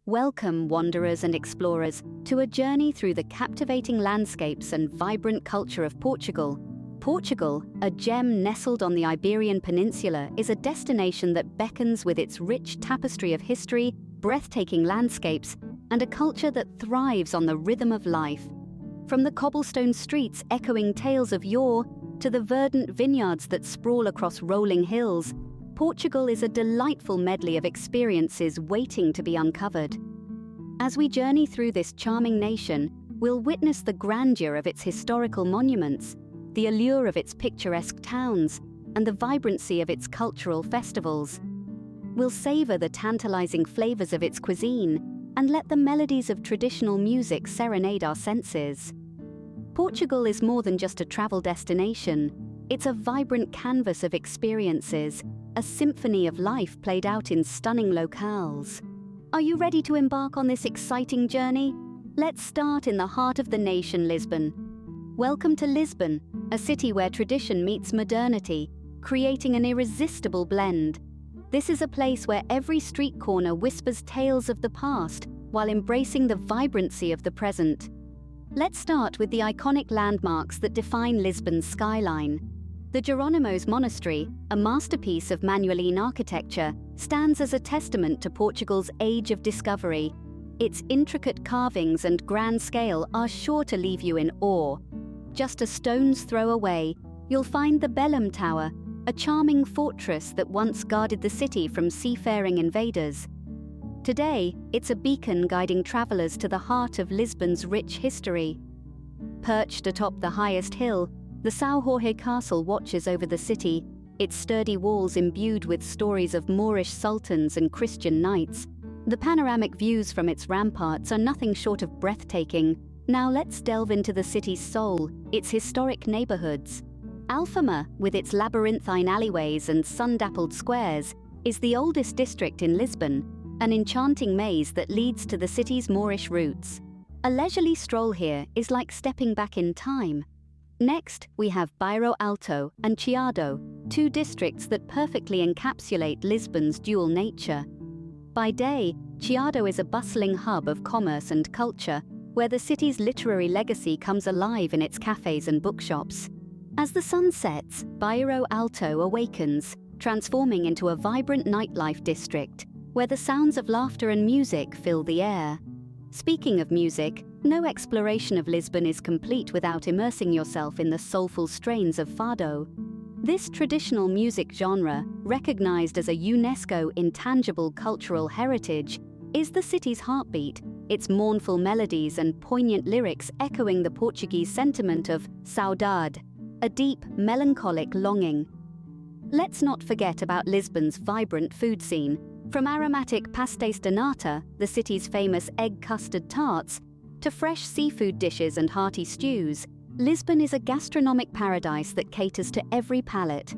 Welcome, wanderers and explorers, to a journey through the captivating landscapes and vibrant culture of Portugal. Portugal, a gem nestled on the Iberian Peninsula, is a destination that beckons with its rich tapestry of history, breathtaking landscapes, and a culture that thrives on the rhythm of life. From the cobblestone streets echoing tales of yore to the verdant vineyards that sprawl across rolling hills, Portugal is a delightful medley of experiences waiting to be uncovered. As we journey through this charming nation, we'll witness the grandeur of its historical monuments, the allure of its picturesque towns, and the vibrancy of its cultural festivals. We'll savor the tantalizing flavors of its cuisine and let the melodies of traditional music serenade our senses. Portugal is more than just a travel destination. It's a vibrant canvas of experiences, a symphony of life played out in stunning locales. Are you ready to embark on this exciting journey? Let's start in the heart of the nation, Lisbon. Welcome to Lisbon, a city where tradition meets modernity, creating an irresistible blend. This is a place where every street corner whispers tales of the past while embracing the vibrancy of the present. Let's start with the iconic landmarks that define Lisbon's skyline. The Jerónimos Monastery, a masterpiece of Manueline architecture, stands as a testament to Portugal's age of discovery. Its intricate carvings and grand scale are sure to leave you in awe. Just a stone's throw away, you'll find the Belém Tower, a charming fortress that once guarded the city from seafaring invaders. Today, it's a beacon guiding travelers to the heart of Lisbon's rich history. Perched atop the highest hill, the São Jorge Castle watches over the city, its sturdy walls imbued with stories of Moorish sultans and Christian knights. The panoramic views from its ramparts are nothing short of breathtaking. Now let's delve into the city's soul, its historic neighborhoods. Alfama, with its labyrinthine alleyways and sun-dappled squares, is the oldest district in Lisbon, an enchanting maze that leads to the city's Moorish roots. A leisurely stroll here is like stepping back in time. Next, we have Bairro Alto and Chiado, two districts that perfectly encapsulate Lisbon's dual nature. By day, Chiado is a bustling hub of commerce and culture, where the city's literary legacy comes alive in its cafes and bookshops. As the sun sets, Bairro Alto awakens, transforming into a vibrant nightlife district, where the sounds of laughter and music fill the air. Speaking of music, no exploration of Lisbon is complete without immersing yourself in the soulful strains of fado. This traditional music genre, recognized as a UNESCO intangible cultural heritage, is the city's heartbeat, its mournful melodies and poignant lyrics echoing the Portuguese sentiment of saudade, a deep, melancholic longing. Let's not forget about Lisbon's vibrant food scene. From aromatic pastéis de nata, the city's famous egg custard tarts, to fresh seafood dishes and hearty stews, Lisbon is a gastronomic paradise that caters to every palate.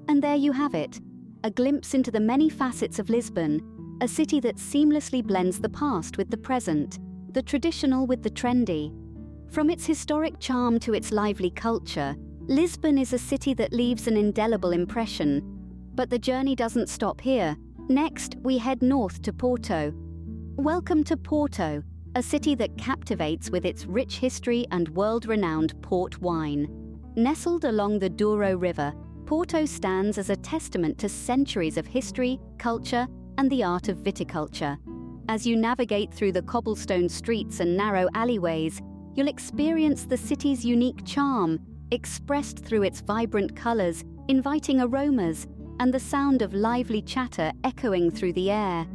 And there you have it, a glimpse into the many facets of Lisbon, a city that seamlessly blends the past with the present, the traditional with the trendy. From its historic charm to its lively culture, Lisbon is a city that leaves an indelible impression. But the journey doesn't stop here. Next, we head north to Porto. Welcome to Porto, a city that captivates with its rich history and world-renowned port wine. Nestled along the Douro River, Porto stands as a testament to centuries of history, culture, and the art of viticulture. As you navigate through the cobblestone streets and narrow alleyways, you'll experience the city's unique charm, expressed through its vibrant colors, inviting aromas, and the sound of lively chatter echoing through the air.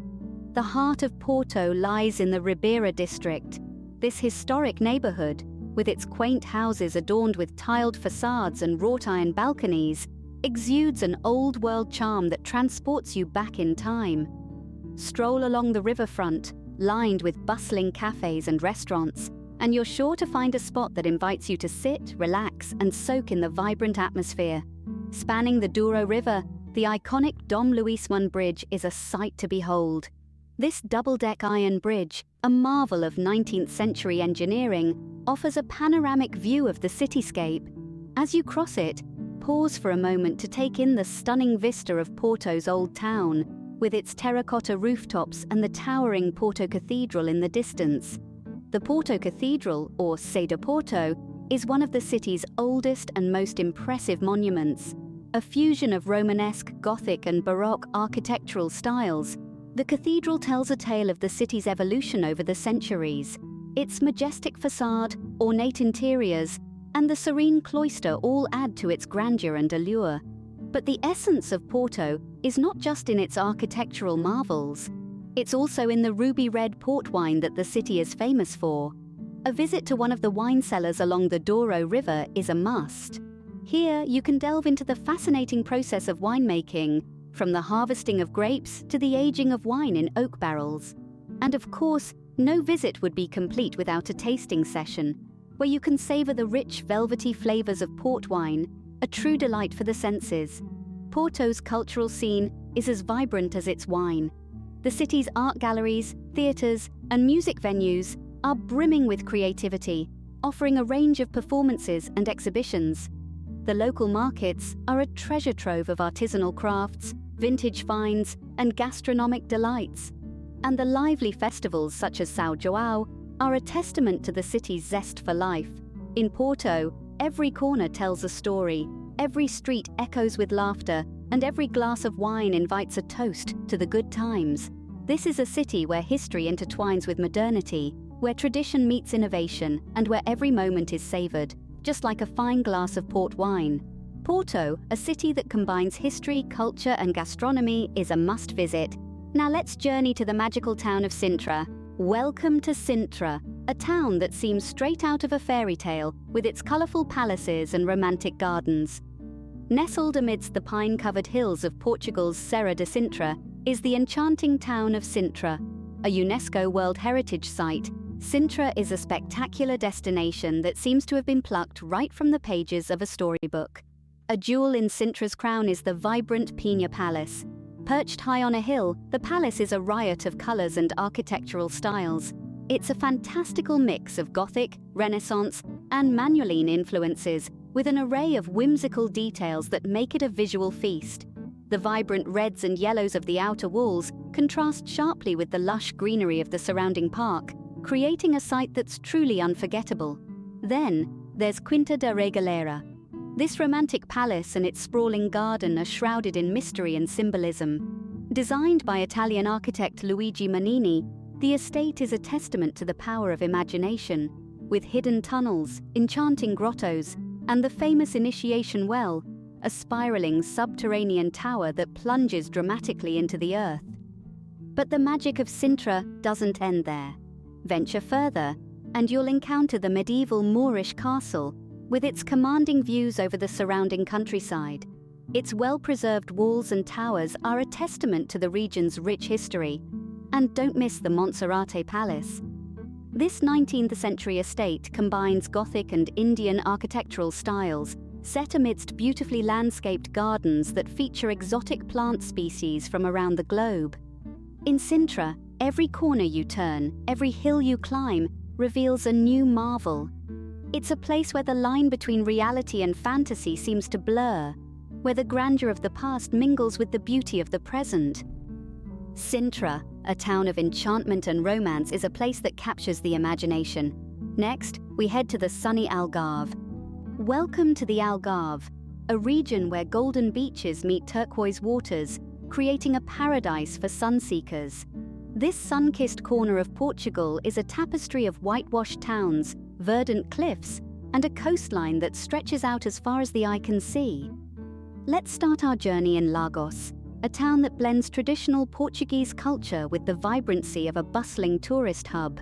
The heart of Porto lies in the Ribeira district. This historic neighborhood, with its quaint houses adorned with tiled facades and wrought-iron balconies, exudes an old-world charm that transports you back in time. Stroll along the riverfront, lined with bustling cafes and restaurants, and you're sure to find a spot that invites you to sit, relax, and soak in the vibrant atmosphere. Spanning the Douro River, the iconic Dom Luís Bridge is a sight to behold. This double-deck iron bridge, a marvel of 19th century engineering, offers a panoramic view of the cityscape. As you cross it, pause for a moment to take in the stunning vista of Porto's old town. with its terracotta rooftops and the towering Porto Cathedral in the distance. The Porto Cathedral, or Sé de Porto, is one of the city's oldest and most impressive monuments. A fusion of Romanesque, Gothic and Baroque architectural styles, the cathedral tells a tale of the city's evolution over the centuries. Its majestic facade, ornate interiors, and the serene cloister all add to its grandeur and allure. But the essence of Porto is not just in its architectural marvels. It's also in the ruby-red port wine that the city is famous for. A visit to one of the wine cellars along the Douro River is a must. Here, you can delve into the fascinating process of winemaking, from the harvesting of grapes to the aging of wine in oak barrels. And of course, no visit would be complete without a tasting session, where you can savor the rich, velvety flavors of port wine, a true delight for the senses. Porto's cultural scene is as vibrant as its wine. The city's art galleries, theaters, and music venues are brimming with creativity, offering a range of performances and exhibitions. The local markets are a treasure trove of artisanal crafts, vintage finds, and gastronomic delights. And the lively festivals such as São João are a testament to the city's zest for life. In Porto, every corner tells a story, every street echoes with laughter, and every glass of wine invites a toast to the good times. This is a city where history intertwines with modernity, where tradition meets innovation, and where every moment is savored, just like a fine glass of port wine. Porto, a city that combines history, culture, and gastronomy, is a must-visit. Now let's journey to the magical town of Sintra. Welcome to Sintra, a town that seems straight out of a fairy tale, with its colorful palaces and romantic gardens. Nestled amidst the pine-covered hills of Portugal's Serra de Sintra is the enchanting town of Sintra. A UNESCO World Heritage Site, Sintra is a spectacular destination that seems to have been plucked right from the pages of a storybook. A jewel in Sintra's crown is the vibrant Pina Palace. Perched high on a hill, the palace is a riot of colors and architectural styles. It's a fantastical mix of Gothic, Renaissance, and Manueline influences, with an array of whimsical details that make it a visual feast. The vibrant reds and yellows of the outer walls contrast sharply with the lush greenery of the surrounding park, creating a sight that's truly unforgettable. Then, there's Quinta da Regaleira. This romantic palace and its sprawling garden are shrouded in mystery and symbolism. Designed by Italian architect Luigi Manini, the estate is a testament to the power of imagination, with hidden tunnels, enchanting grottos, and the famous Initiation Well, a spiraling subterranean tower that plunges dramatically into the earth. But the magic of Sintra doesn't end there. Venture further, and you'll encounter the medieval Moorish castle, with its commanding views over the surrounding countryside. Its well-preserved walls and towers are a testament to the region's rich history. And don't miss the Monserrate Palace. This 19th century estate combines Gothic and Indian architectural styles, set amidst beautifully landscaped gardens that feature exotic plant species from around the globe. In Sintra, every corner you turn, every hill you climb, reveals a new marvel. It's a place where the line between reality and fantasy seems to blur, where the grandeur of the past mingles with the beauty of the present. Sintra, a town of enchantment and romance, is a place that captures the imagination. Next, we head to the sunny Algarve. Welcome to the Algarve, a region where golden beaches meet turquoise waters, creating a paradise for sun-seekers. This sun-kissed corner of Portugal is a tapestry of whitewashed towns, verdant cliffs, and a coastline that stretches out as far as the eye can see. Let's start our journey in Lagos, a town that blends traditional Portuguese culture with the vibrancy of a bustling tourist hub.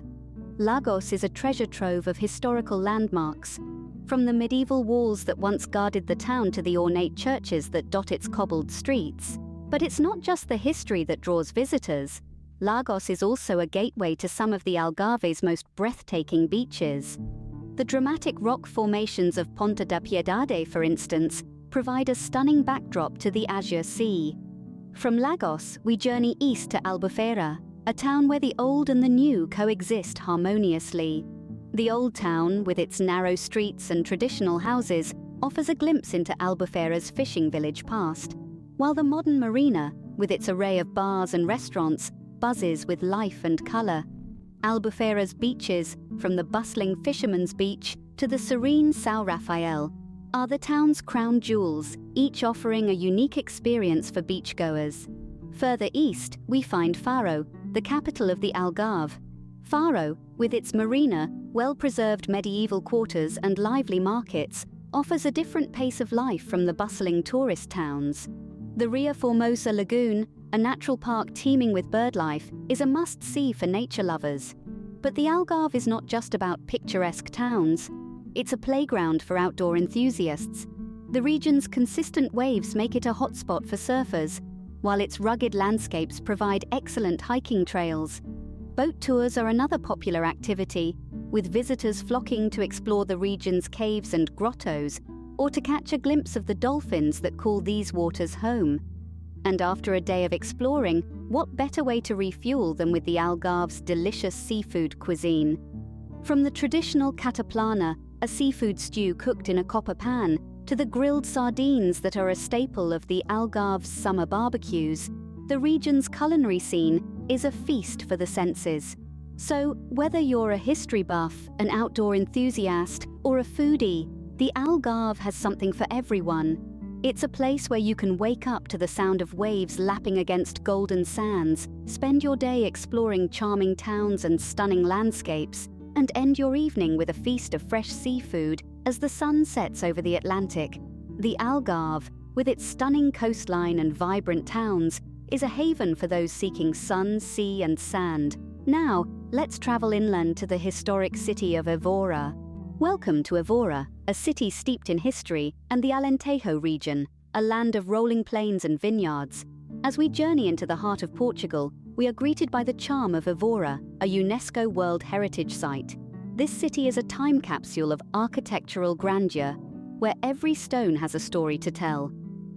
Lagos is a treasure trove of historical landmarks, from the medieval walls that once guarded the town to the ornate churches that dot its cobbled streets. But it's not just the history that draws visitors. Lagos is also a gateway to some of the Algarve's most breathtaking beaches. The dramatic rock formations of Ponta da Piedade, for instance, provide a stunning backdrop to the Azure Sea. From Lagos, we journey east to Albufeira, a town where the old and the new coexist harmoniously. The old town, with its narrow streets and traditional houses, offers a glimpse into Albufeira's fishing village past, while the modern marina, with its array of bars and restaurants, buzzes with life and colour. Albufeira's beaches, from the bustling fisherman's beach to the serene São Rafael, are the town's crown jewels, each offering a unique experience for beachgoers. Further east, we find Faro, the capital of the Algarve. Faro, with its marina, well-preserved medieval quarters and lively markets, offers a different pace of life from the bustling tourist towns. The Ria Formosa Lagoon, a natural park teeming with birdlife, is a must-see for nature lovers. But the Algarve is not just about picturesque towns. It's a playground for outdoor enthusiasts. The region's consistent waves make it a hotspot for surfers, while its rugged landscapes provide excellent hiking trails. Boat tours are another popular activity, with visitors flocking to explore the region's caves and grottos, or to catch a glimpse of the dolphins that call these waters home. And after a day of exploring, what better way to refuel than with the Algarve's delicious seafood cuisine? From the traditional cataplana, a seafood stew cooked in a copper pan, to the grilled sardines that are a staple of the Algarve's summer barbecues, the region's culinary scene is a feast for the senses. So, whether you're a history buff, an outdoor enthusiast, or a foodie, the Algarve has something for everyone. It's a place where you can wake up to the sound of waves lapping against golden sands, spend your day exploring charming towns and stunning landscapes, and end your evening with a feast of fresh seafood as the sun sets over the Atlantic. The Algarve, with its stunning coastline and vibrant towns, is a haven for those seeking sun, sea, and sand. Now, let's travel inland to the historic city of Aora. Welcome to Aora, a city steeped in history, and the Alentejo region, a land of rolling plains and vineyards. As we journey into the heart of Portugal, we are greeted by the charm of Aora, a UNESCO World Heritage Site. This city is a time capsule of architectural grandeur, where every stone has a story to tell.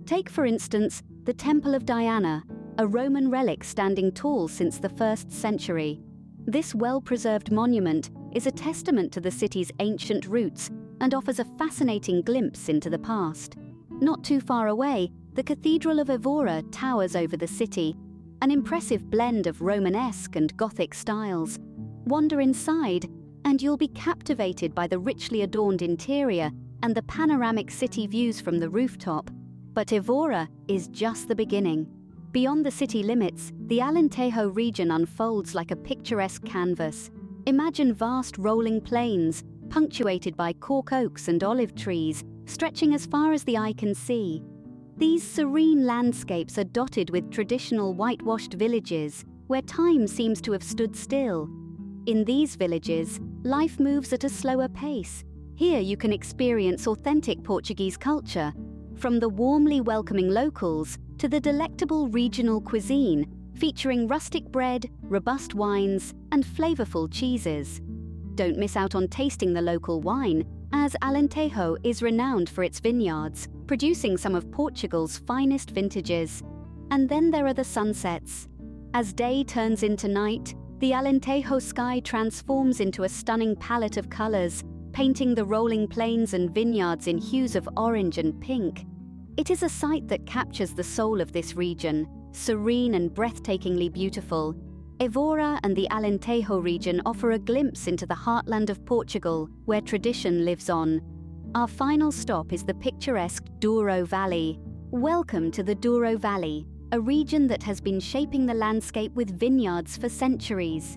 Take, for instance, the Temple of Diana, a Roman relic standing tall since the 1st century. This well-preserved monument is a testament to the city's ancient roots and offers a fascinating glimpse into the past. Not too far away, the Cathedral of Aora towers over the city, an impressive blend of Romanesque and Gothic styles. Wander inside, and you'll be captivated by the richly adorned interior and the panoramic city views from the rooftop. But Aora is just the beginning. Beyond the city limits, the Alentejo region unfolds like a picturesque canvas. Imagine vast rolling plains, punctuated by cork oaks and olive trees, stretching as far as the eye can see. These serene landscapes are dotted with traditional whitewashed villages, where time seems to have stood still. In these villages, life moves at a slower pace. Here you can experience authentic Portuguese culture, from the warmly welcoming locals to the delectable regional cuisine, featuring rustic bread, robust wines, and flavorful cheeses. Don't miss out on tasting the local wine, as Alentejo is renowned for its vineyards, producing some of Portugal's finest vintages. And then there are the sunsets. As day turns into night, the Alentejo sky transforms into a stunning palette of colors, painting the rolling plains and vineyards in hues of orange and pink. It is a sight that captures the soul of this region, serene and breathtakingly beautiful. Aora and the Alentejo region offer a glimpse into the heartland of Portugal, where tradition lives on. Our final stop is the picturesque Doro Valley. Welcome to the Doro Valley, a region that has been shaping the landscape with vineyards for centuries.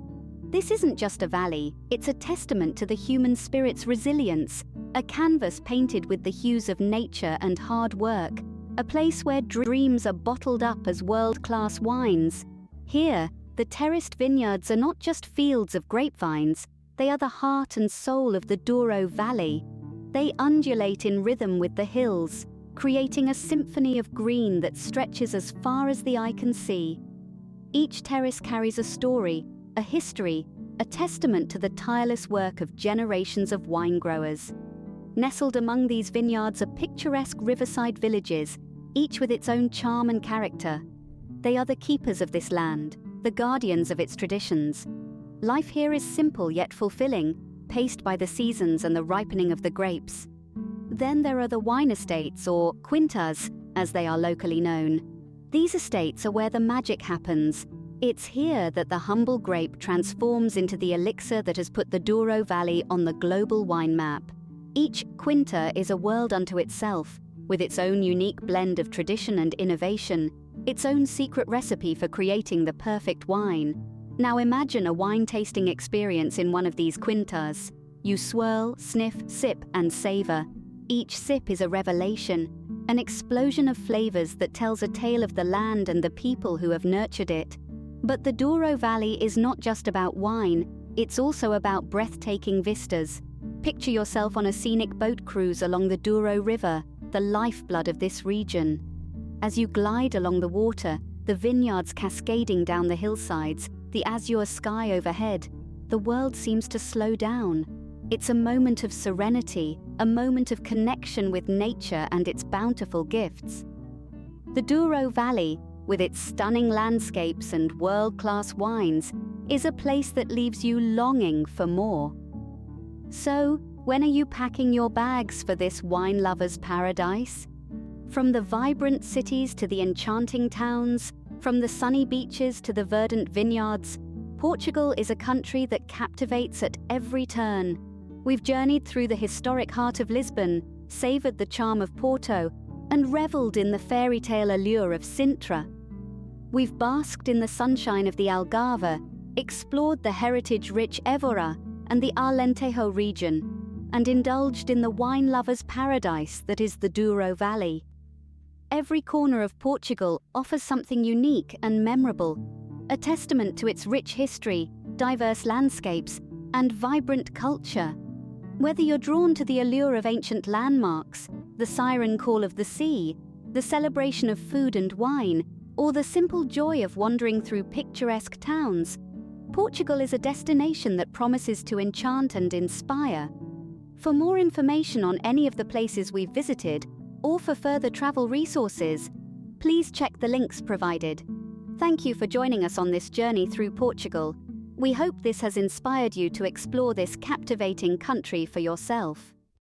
This isn't just a valley, it's a testament to the human spirit's resilience, a canvas painted with the hues of nature and hard work, a place where dreams are bottled up as world-class wines. Here, the terraced vineyards are not just fields of grapevines, they are the heart and soul of the Doro Valley. They undulate in rhythm with the hills, creating a symphony of green that stretches as far as the eye can see. Each terrace carries a story, a history, a testament to the tireless work of generations of wine growers. Nestled among these vineyards are picturesque riverside villages, each with its own charm and character. They are the keepers of this land, the guardians of its traditions. Life here is simple yet fulfilling, paced by the seasons and the ripening of the grapes. Then there are the wine estates, or quintas, as they are locally known. These estates are where the magic happens. It's here that the humble grape transforms into the elixir that has put the Doro Valley on the global wine map. Each quinta is a world unto itself, with its own unique blend of tradition and innovation, its own secret recipe for creating the perfect wine. Now imagine a wine tasting experience in one of these quintas. You swirl, sniff, sip, and savor. Each sip is a revelation, an explosion of flavors that tells a tale of the land and the people who have nurtured it. But the Doro Valley is not just about wine, it's also about breathtaking vistas. Picture yourself on a scenic boat cruise along the Douro River, the lifeblood of this region. As you glide along the water, the vineyards cascading down the hillsides, the azure sky overhead, the world seems to slow down. It's a moment of serenity, a moment of connection with nature and its bountiful gifts. The Douro Valley, with its stunning landscapes and world-class wines, is a place that leaves you longing for more. So, when are you packing your bags for this wine lover's paradise? From the vibrant cities to the enchanting towns, from the sunny beaches to the verdant vineyards, Portugal is a country that captivates at every turn. We've journeyed through the historic heart of Lisbon, savoured the charm of Porto, and revelled in the fairy tale allure of Sintra. We've basked in the sunshine of the Algarve, explored the heritage-rich Aora and the Alentejo region, and indulged in the wine lover's paradise that is the Douro Valley. Every corner of Portugal offers something unique and memorable, a testament to its rich history, diverse landscapes, and vibrant culture. Whether you're drawn to the allure of ancient landmarks, the siren call of the sea, the celebration of food and wine, or the simple joy of wandering through picturesque towns, Portugal is a destination that promises to enchant and inspire. For more information on any of the places we've visited, or for further travel resources, please check the links provided. Thank you for joining us on this journey through Portugal. We hope this has inspired you to explore this captivating country for yourself.